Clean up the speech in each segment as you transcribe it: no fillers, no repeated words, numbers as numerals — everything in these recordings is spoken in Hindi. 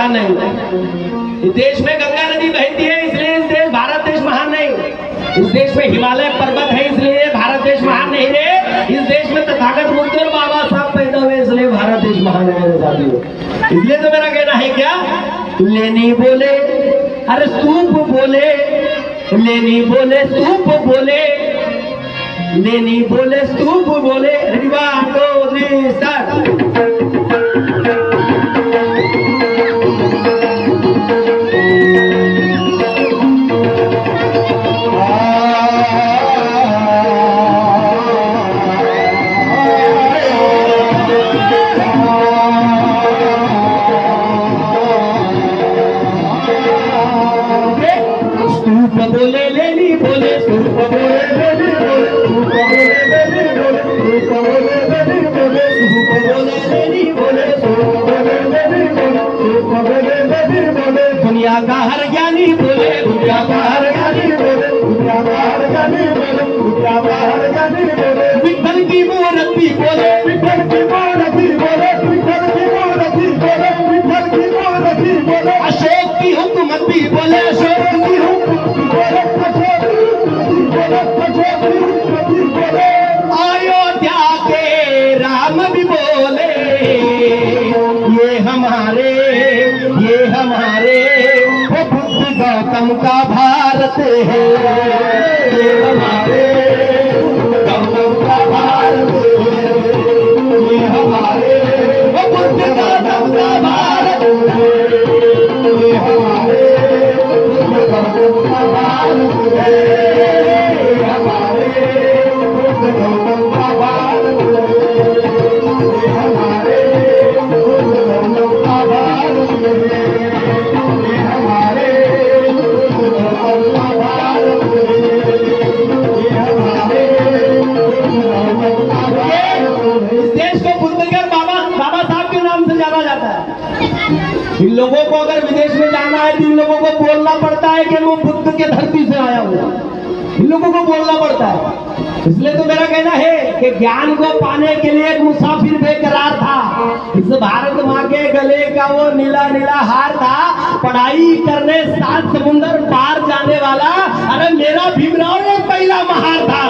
महान नहीं। इस देश में गंगा नदी बहती है इसलिए इस देश भारत देश महान नहीं। इस देश में हिमालय पर्वत है इसलिए भारत देश महान नहीं रे। इस देश में तथागत बुद्ध और बाबा साहब पैदा हुए इसलिए भारत देश महान है मेरे साथियों। इसलिए तो मेरा कहना है क्या, लेनी बोले अरे स्तूप बोले, लेनी बोले स्तूप बोले, लेनी बोले स्तूप बोले। Ready 1 2 3 start. बोले लेनी बोले स्तूप बोले लेनी बोले, स्तूप बोले लेनी बोले, स्तूप बोले लेनी बोले, स्तूप बोले लेनी बोले, स्तूप बोले लेनी बोले, स्तूप बोले लेनी बोले। दुनिया का हर ज्ञानी बोले, दुनिया का हर ज्ञानी बोले, दुनिया का हर ज्ञानी बोले, दुनिया का हर ज्ञानी बोले। विठल की मूर्ति बोले, विठल की मूर्ति बोले, विठल की मूर्ति बोले, विठल की मूर्ति बोले। अशोक की हुकूमत भी बोले, अशोक की हुकूमत बोले, अयोध्या के राम भी बोले, ये हमारे वो बुद्ध गौतम का भारत है, ये हमारे गौतम का भारत है, ये हमारे वो बुद्ध गौतम का भारत है, ये हमारे गौतम का भारत है। इन लोगों को अगर विदेश में जाना है तो इन लोगों को बोलना पड़ता है कि वो बुद्ध के धरती से आया हुआ, इन लोगों को बोलना पड़ता है। इसलिए तो मेरा कहना है कि ज्ञान को पाने के लिए एक मुसाफिर बेकरार था, इस भारत माँ के गले का वो नीला नीला हार था। पढ़ाई करने 7 समुंदर पार जाने वाला अरे मेरा भीमराव एक पहला महार था।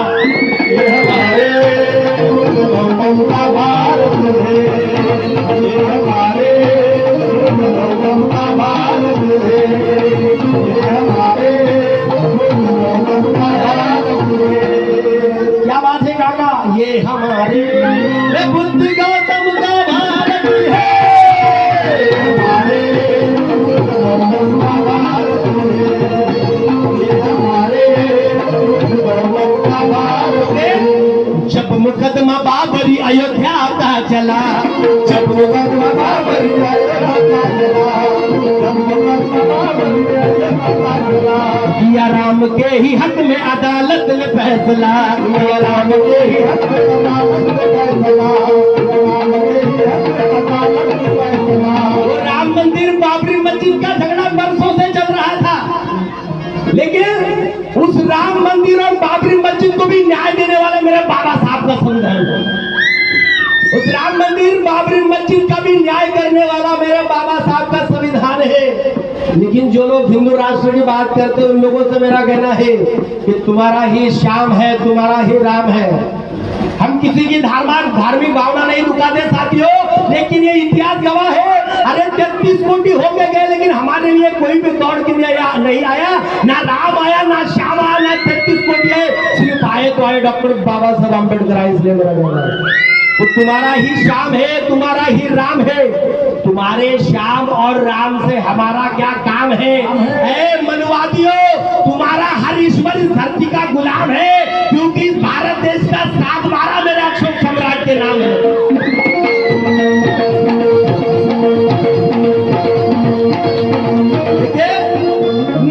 ये हमारे भारत है, ये हमारे क्या बात है काका, ये हमारे बुद्ध गौतम का भारत है, हमारे गौतम का भारत है, ये हमारे गौतम का भारत है। जब मुकदमा बाबरी अयोध्या का चला, जब मुकदमा बाबरी अयोध्या का चला, जब मुकदमा बाबरी अयोध्या का चला, किया राम के ही हक में अदालत ने फैसला, किया राम के ही हक में अदालत ने फैसला, राम के ही हक में अदालत ने फैसला। राम मंदिर बाबरी मस्जिद का झगड़ा बरसों से चल रहा था, लेकिन उस राम मंदिर और बाबरी मस्जिद को भी न्याय देने वाले मेरे बाबा साहब का संविधान है। उस राम मंदिर बाबरी मस्जिद का भी न्याय करने वाला मेरे बाबा साहब का संविधान है। लेकिन जो लोग हिंदू राष्ट्र की बात करते हैं उन लोगों से मेरा कहना है कि तुम्हारा ही श्याम है, तुम्हारा ही राम है। हम किसी की धार्मिक भावना नहीं दुखाते साथियों, लेकिन ये इतिहास गवाह है। अरे 33 कोटि होके गए लेकिन हमारे लिए कोई भी दौड़ के नहीं आया, ना राम आया, ना श्याम आया, ना 33 कोटि है, सिर्फ आए तो आए डॉक्टर बाबा साहब अम्बेडकर आए। इसलिए मेरा कहना है तो तुम्हारा ही श्याम है, तुम्हारा ही राम है। तुम्हारे श्याम और राम से हमारा क्या काम है? ऐ मनवादियों, तुम्हारा हर ईश्वर इस धरती का गुलाम है, क्योंकि इस भारत देश का 7/12 मेरे अशोक सम्राट के नाम है।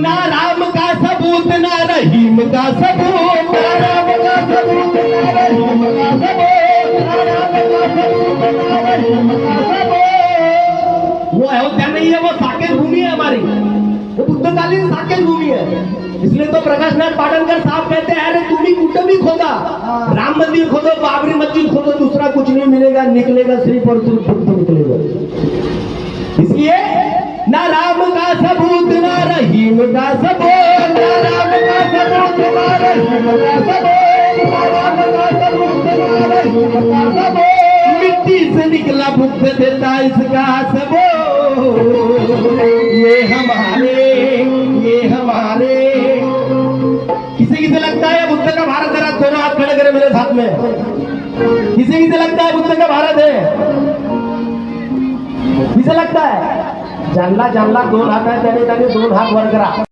ना राम का सबूत, ना रहीम का सबूत, ना राम का सबूत, ना रहीम का सबूत, वो अयोध्या नहीं है, वो साकेत भूमि है हमारी, वो बुद्धकालीन साकेत भूमि है। इसलिए तो प्रकाश नाथ पाटनकर साहब कहते हैं अरे तुम ही कुटुंब ही खोदा, राम मंदिर खोदो, बाबरी मस्जिद खोदो, दूसरा कुछ नहीं मिलेगा, निकलेगा सिर्फ और सिर्फ बुद्ध निकलेगा। इसलिए ना राम का सबूत ना रहीम का सबूत, ना राम का सबूत ना रहीम का सबूत, ना राम का सबूत ना रहीम का सबूत, मिट्टी से निकला बुद्ध देता इसका सबूत। ये हमारे किसे किसे लगता है बुद्ध का भारत है? दोनों हाथ खड़े करें मेरे साथ में। किसे किसे लगता है बुद्ध का भारत है? किसे लगता है? ज्यांना ज्यांना दोन हात आहे त्याने दोन हात वर करा।